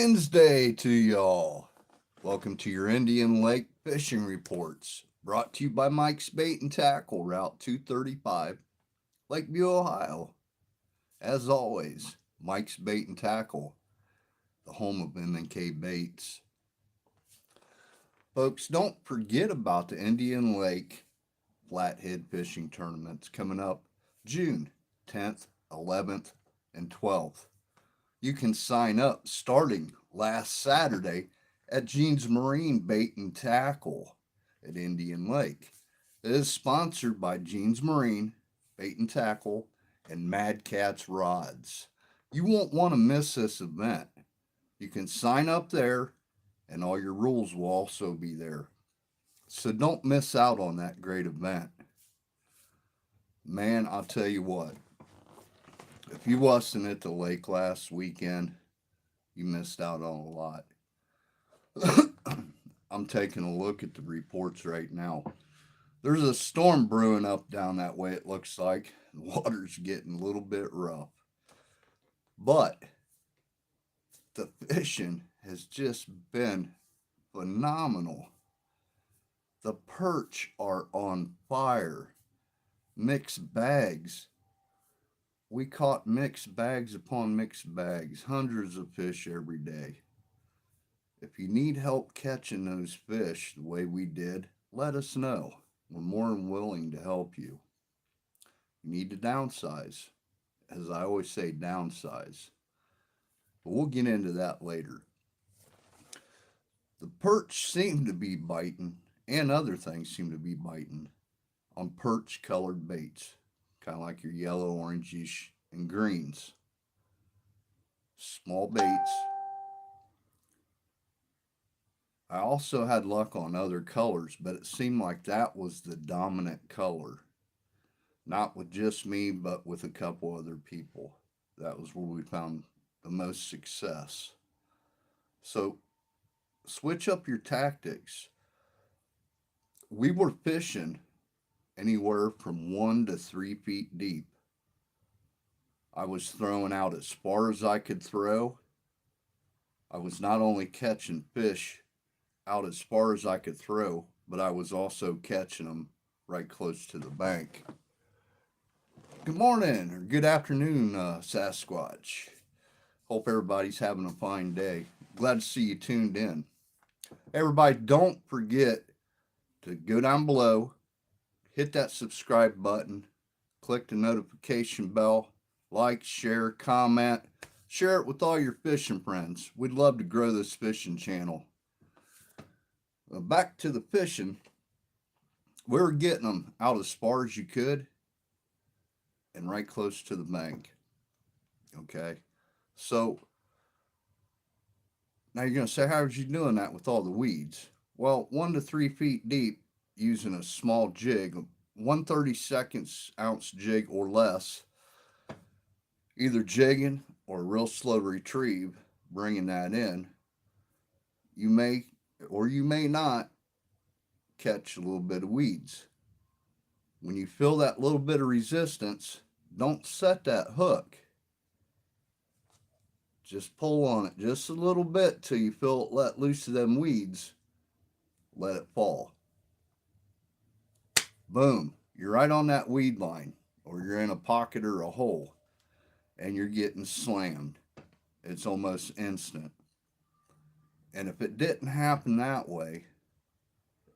Wednesday to y'all. Welcome to your Indian Lake Fishing Reports, brought to you by Mike's Bait and Tackle, Route 235, Lakeview, Ohio. As always, Mike's Bait and Tackle, the home of M&K Baits. Folks, don't forget about the Indian Lake Flathead Fishing Tournaments coming up June 10th, 11th, and 12th. You can sign up starting last Saturday at Gene's Marine Bait and Tackle at Indian Lake. It is sponsored by Gene's Marine Bait and Tackle and Mad Catz Rods. You won't want to miss this event. You can sign up there, and all your rules will also be there. So don't miss out on that great event. Man, I'll tell you what. If you wasn't at the lake last weekend, you missed out on a lot. I'm taking a look at the reports right now. There's a storm brewing up down that way, it looks like. The water's getting a little bit rough. But the fishing has just been phenomenal. The perch are on fire. Mixed bags. We caught mixed bags upon mixed bags, hundreds of fish every day. If you need help catching those fish the way we did, let us know. We're more than willing to help you. You need to downsize. As I always say, downsize. But we'll get into that later. The perch seem to be biting, and other things seem to be biting on perch colored baits. Kind of like your yellow, orangish, and greens. Small baits. I also had luck on other colors, but it seemed like that was the dominant color. Not with just me, but with a couple other people. That was where we found the most success. So switch up your tactics. We were fishing anywhere from 1 to 3 feet deep. I was throwing out as far as I could throw. I was not only catching fish out as far as I could throw, but I was also catching them right close to the bank. Good morning or good afternoon, Sasquatch. Hope everybody's having a fine day. Glad to see you tuned in. Everybody, don't forget to go down below, hit that subscribe button, click the notification bell, like, share, comment, share it with all your fishing friends. We'd love to grow this fishing channel. Back to the fishing. We were getting them out as far as you could and right close to the bank. Okay. So now you're going to say, how are you doing that with all the weeds? Well, 1 to 3 feet deep using a small jig, 1/32 ounce jig or less, either jigging or a real slow retrieve, bringing that in, you may or you may not catch a little bit of weeds. When you feel that little bit of resistance, don't set that hook. Just pull on it just a little bit till you feel it let loose of them weeds. Let it fall. Boom. You're right on that weed line, or you're in a pocket or a hole, and you're getting slammed. It's almost instant. And if it didn't happen that way,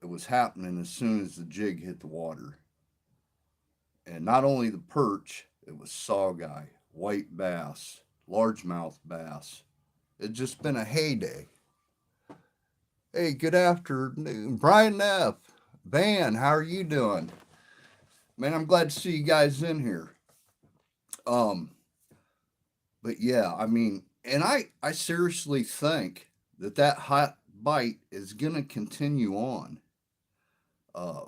it was happening as soon as the jig hit the water. And not only the perch, it was saugeye, white bass, largemouth bass. It's just been a heyday. Hey, good afternoon. Brian F. Van, how are you doing? Man, I'm glad to see you guys in here. But yeah, I mean, and I seriously think that hot bite is going to continue on. Uh,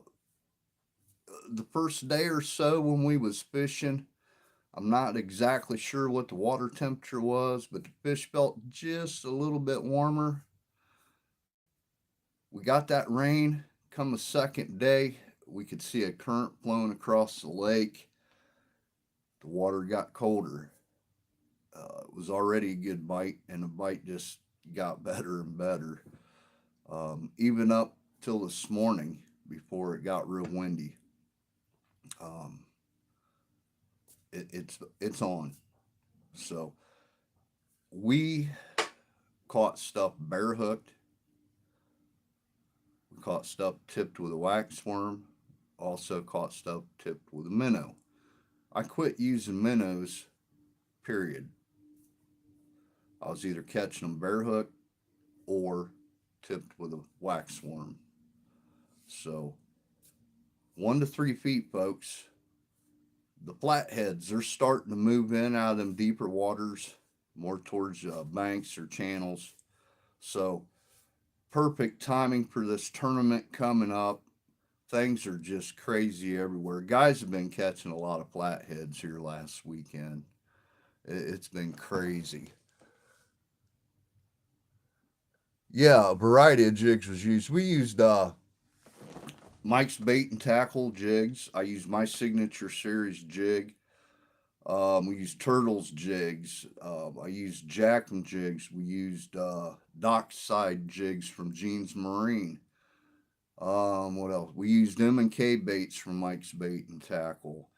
the first day or so when we was fishing, I'm not exactly sure what the water temperature was, but the fish felt just a little bit warmer. We got that rain. Come the second day, we could see a current flowing across the lake. The water got colder. It was already a good bite, and the bite just got better and better. Even up till this morning before it got real windy. Um, it's on. So we caught stuff bare hooked. We caught stuff tipped with a wax worm. Also caught stuff tipped with a minnow. I quit using minnows, period. I was either catching them bare hook or tipped with a wax worm. So 1 to 3 feet, folks. The flatheads, they're starting to move in out of them deeper waters, more towards banks or channels. So perfect timing for this tournament coming up. Things are just crazy everywhere. Guys have been catching a lot of flatheads here last weekend. It's been crazy. Yeah, a variety of jigs was used. We used Mike's Bait and Tackle jigs. I used my signature series jig. We used Turtles jigs. I used Jackham jigs. We used Dockside jigs from Jeans Marine. What else? We used M&K baits from Mike's Bait and Tackle.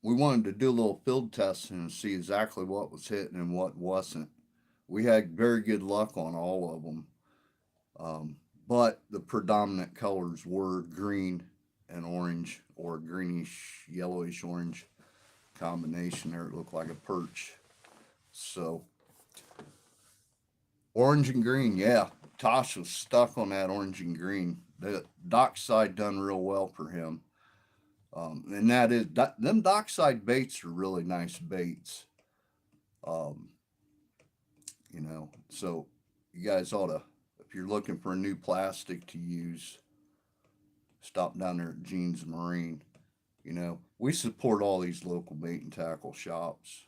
We wanted to do a little field testing and see exactly what was hitting and what wasn't. We had very good luck on all of them. But the predominant colors were green and orange, or greenish, yellowish orange combination there. It looked like a perch. So, orange and green, yeah. Tosh was stuck on that orange and green. The Dockside done real well for him. And that is, them Dockside baits are really nice baits. Um, so you guys ought to, if you're looking for a new plastic to use, stop down there at Jeans Marine. We support all these local bait and tackle shops.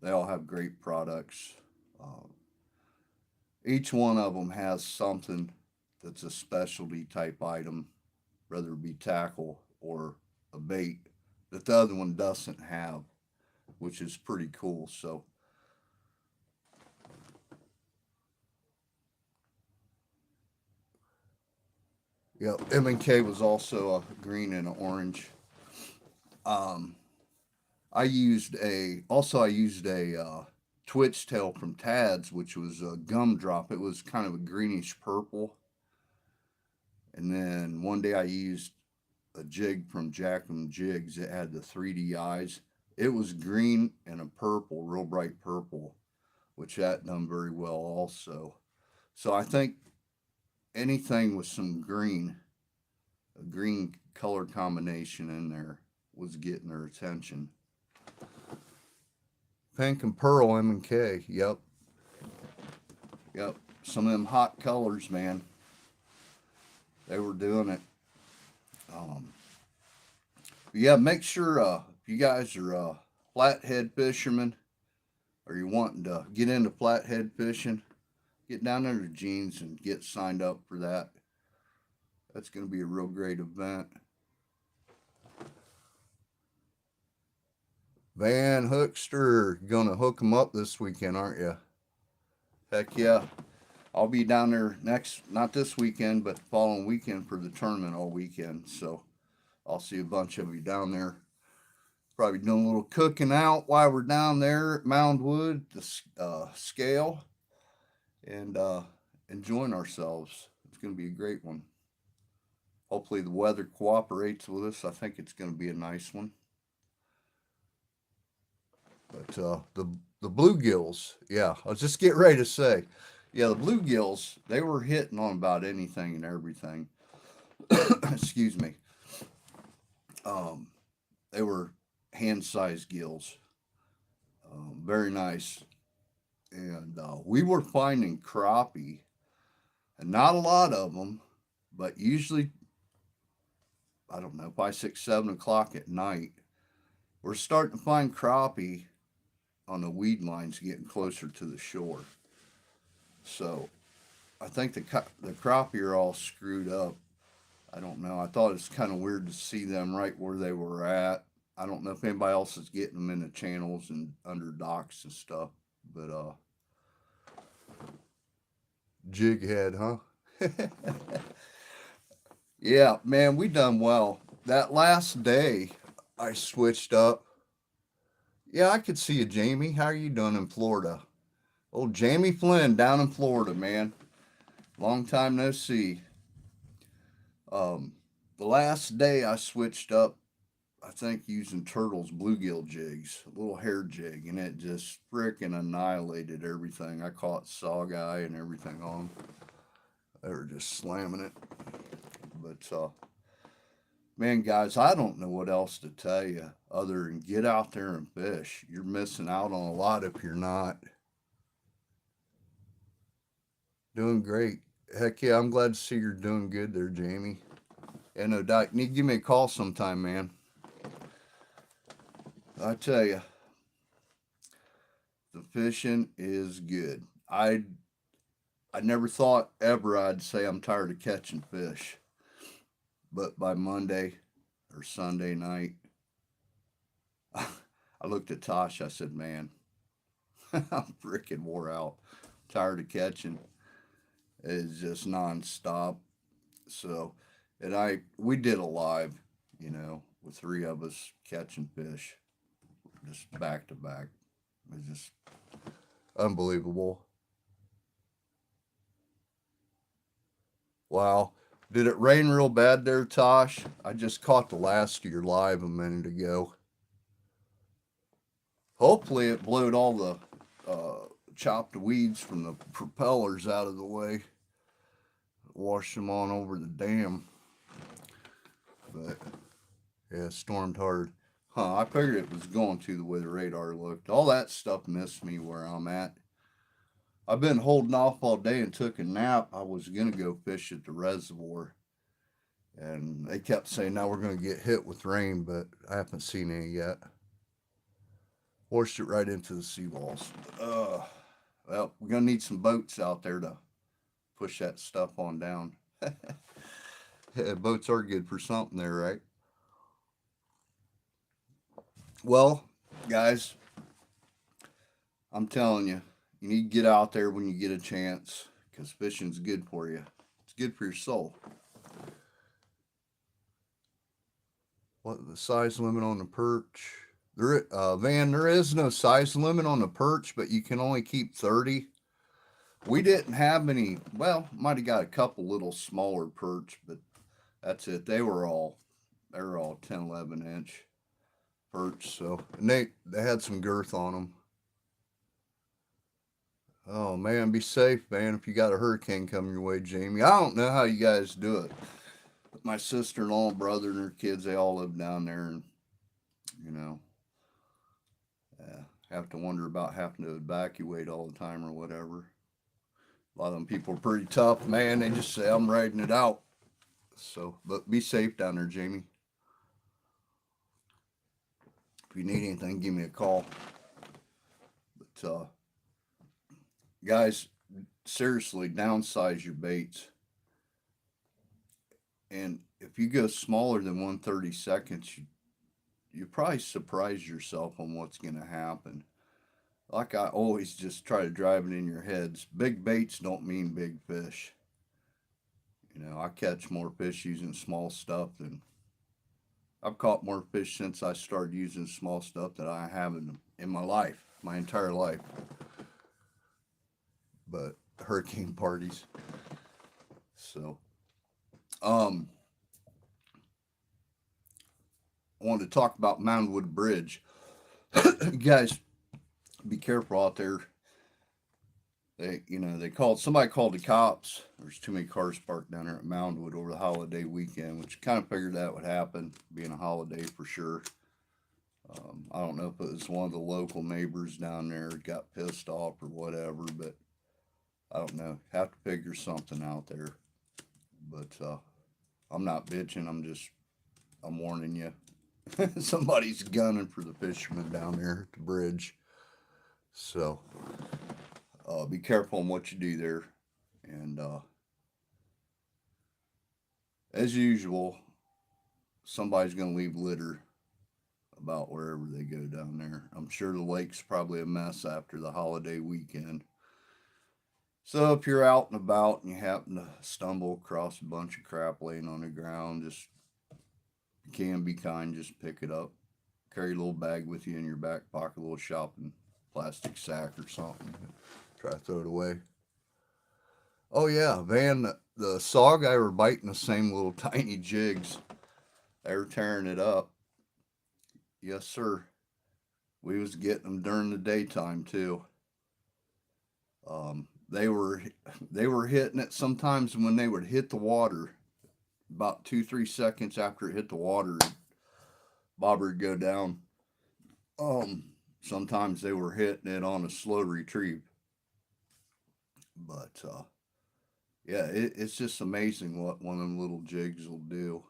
They all have great products. Um, each one of them has something that's a specialty type item, whether it be tackle or a bait, that the other one doesn't have, which is pretty cool. So, yeah, M&K was also a green and an orange. Um, I used a twitch tail from Tad's, which was a gumdrop. It was kind of a greenish purple. And then one day I used a jig from Jack and Jigs. It had the 3D eyes. It was green and a purple, real bright purple, which that done very well also. So I think anything with some green, a green color combination in there, was getting their attention. Pink and pearl M&K. Yep. Yep. Some of them hot colors, man. They were doing it. Yeah, make sure if you guys are flathead fishermen, or you wanting to get into flathead fishing, get down there to Jeans and get signed up for that. That's going to be a real great event. Van Hookster, you're going to hook them up this weekend, aren't you? Heck yeah. I'll be down there not this weekend, but the following weekend for the tournament all weekend. So I'll see a bunch of you down there. Probably doing a little cooking out while we're down there at Moundwood, the scale, and enjoying ourselves. It's going to be a great one. Hopefully the weather cooperates with us. I think it's going to be a nice one. But the bluegills, yeah, I was just getting ready to say, yeah, the bluegills, they were hitting on about anything and everything. Excuse me. They were hand-sized gills, very nice, and we were finding crappie, and not a lot of them, but usually, I don't know, by 6, 7 o'clock at night, we're starting to find crappie on the weed lines getting closer to the shore. So I think the crappie are all screwed up. I don't know. I thought it's kind of weird to see them right where they were at. I don't know if anybody else is getting them in the channels and under docks and stuff, but Jig head, huh? Yeah, man, we done well. That last day, I switched up. Yeah, I could see you, Jamie. How are you doing in Florida? Old Jamie Flynn down in Florida, man. Long time no see. Um, the last day I switched up, I think using Turtle's bluegill jigs, a little hair jig, and it just frickin' annihilated everything. I caught saw guy and everything on. They were just slamming it. But man, guys, I don't know what else to tell you other than get out there and fish. You're missing out on a lot if you're not. Doing great. Heck yeah, I'm glad to see you're doing good there, Jamie. And no doubt, you need to give me a call sometime, man. I tell you, the fishing is good. I never thought ever I'd say I'm tired of catching fish, but by Monday or Sunday night, I looked at Tosh. I said, "Man, I'm freaking wore out. Tired of catching. It's just nonstop." So, and we did a live, with three of us catching fish, just back to back. It was just unbelievable. Wow. Did it rain real bad there, Tosh? I just caught the last of your live a minute ago. Hopefully, it blowed all the chopped weeds from the propellers out of the way, washed them on over the dam. But yeah, it stormed hard. Huh, I figured it was going to the way the radar looked. All that stuff missed me where I'm at. I've been holding off all day and took a nap. I was going to go fish at the reservoir. And they kept saying, now we're going to get hit with rain, but I haven't seen any yet. Washed it right into the seawalls. Well, we're going to need some boats out there to push that stuff on down. Yeah, boats are good for something there, right? Well, guys, I'm telling you, you need to get out there when you get a chance because fishing's good for you. It's good for your soul. What the size limit on the perch? Van, there is no size limit on the perch, but you can only keep 30. We didn't have any. Well, might have got a couple little smaller perch, but that's it. They were all 10, 11 inch perch. So, and they had some girth on them. Oh man, be safe, man. If you got a hurricane coming your way, Jamie. I don't know how you guys do it. But my sister-in-law, brother, and her kids, they all live down there, and you know, have to wonder about having to evacuate all the time or whatever. A lot of them people are pretty tough, man. They just say, I'm riding it out. So, but be safe down there, Jamie. If you need anything, give me a call. But, guys, seriously, downsize your baits. And if you go smaller than 1/32, you probably surprise yourself on what's going to happen. Like I always just try to drive it in your heads. Big baits don't mean big fish. I catch more fish using small stuff than I've caught more fish since I started using small stuff than I have in my life, my entire life. But hurricane parties. So, um, I wanted to talk about Moundwood Bridge. You guys, be careful out there. Somebody called the cops. There's too many cars parked down there at Moundwood over the holiday weekend, which kind of figured that would happen, being a holiday for sure. I don't know if it was one of the local neighbors down there got pissed off or whatever, but I don't know. Have to figure something out there. But I'm not bitching. I'm warning you. Somebody's gunning for the fishermen down there at the bridge. So be careful on what you do there. And as usual, somebody's going to leave litter about wherever they go down there. I'm sure the lake's probably a mess after the holiday weekend. So if you're out and about and you happen to stumble across a bunch of crap laying on the ground, just you can be kind, just pick it up. Carry a little bag with you in your back pocket, a little shopping plastic sack or something. Try to throw it away. Oh yeah, Van, the saw guy were biting the same little tiny jigs. They were tearing it up. Yes, sir. We was getting them during the daytime too. They were they were hitting it sometimes when they would hit the water. About 2 3 seconds after it hit the water, bobber would go down. Sometimes they were hitting it on a slow retrieve, but yeah, it's just amazing what one of them little jigs will do.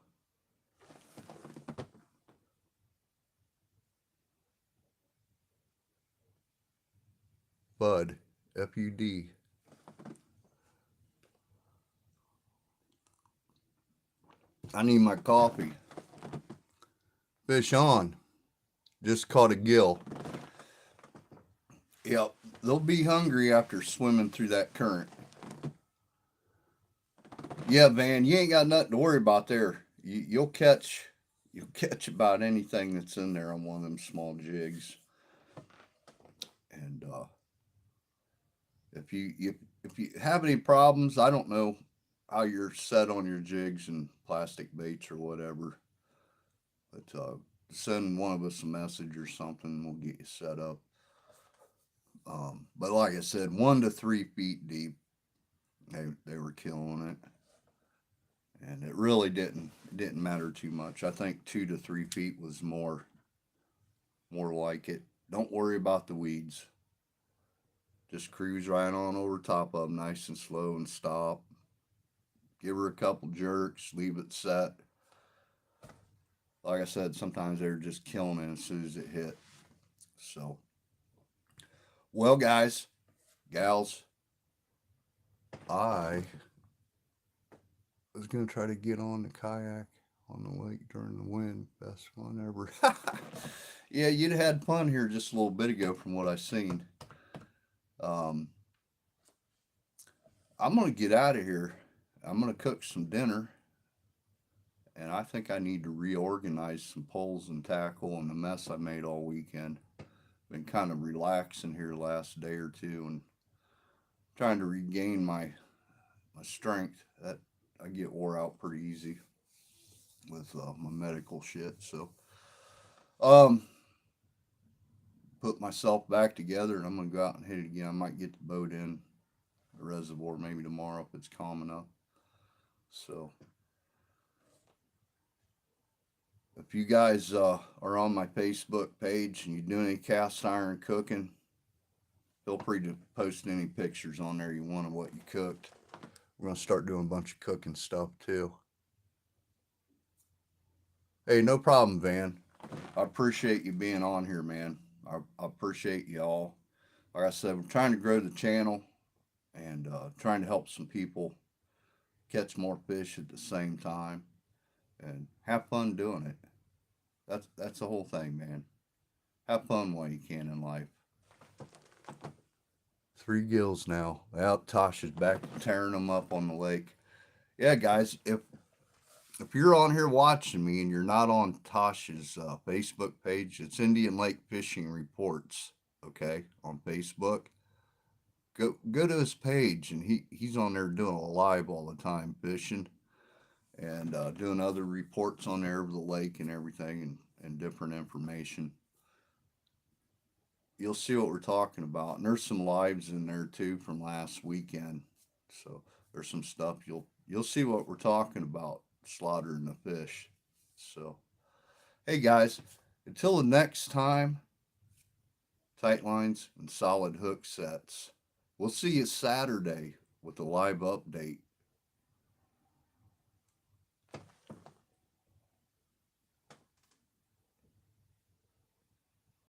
Bud, FUD. I need my coffee. Fish on. Just caught a gill. Yep, they'll be hungry after swimming through that current. Yeah, Van, you ain't got nothing to worry about there. You'll catch about anything that's in there on one of them small jigs. And if you have any problems, I don't know how you're set on your jigs and plastic baits or whatever, but send one of us a message or something. We'll get you set up. But like I said, 1 to 3 feet deep, they were killing it, and it really didn't matter too much. I think 2 to 3 feet was more like it. Don't worry about the weeds. Just cruise right on over top of them, nice and slow, and stop. Give her a couple jerks, leave it set. Like I said, sometimes they're just killing it as soon as it hit. So, well, guys, gals, I was going to try to get on the kayak on the lake during the wind. Best one ever. Yeah, you'd had fun here just a little bit ago from what I seen. Um, I'm going to get out of here. I'm going to cook some dinner. And I think I need to reorganize some poles and tackle and the mess I made all weekend. Been kind of relaxing here last day or two and trying to regain my strength. That I get wore out pretty easy with my medical shit. So, um, put myself back together and I'm gonna go out and hit it again. I might get the boat in the reservoir maybe tomorrow if it's calm enough. So, if you guys are on my Facebook page and you're doing any cast iron cooking, feel free to post any pictures on there you want of what you cooked. We're going to start doing a bunch of cooking stuff too. Hey, no problem, Van. I appreciate you being on here, man. I appreciate you all. Like I said, we're trying to grow the channel and trying to help some people catch more fish at the same time and have fun doing it. That's the whole thing, man. Have fun while you can in life. 3 gills now. Well, Tosh is back tearing them up on the lake. Yeah, guys, if you're on here watching me and you're not on Tosh's Facebook page, it's Indian Lake Fishing Reports. Okay, on Facebook. Go to his page, and he's on there doing a live all the time fishing and doing other reports on there of the lake and everything and different information. You'll see what we're talking about, and there's some lives in there too from last weekend. So there's some stuff you'll see what we're talking about slaughtering the fish. So hey guys, until the next time, tight lines and solid hook sets. We'll see you Saturday with a live update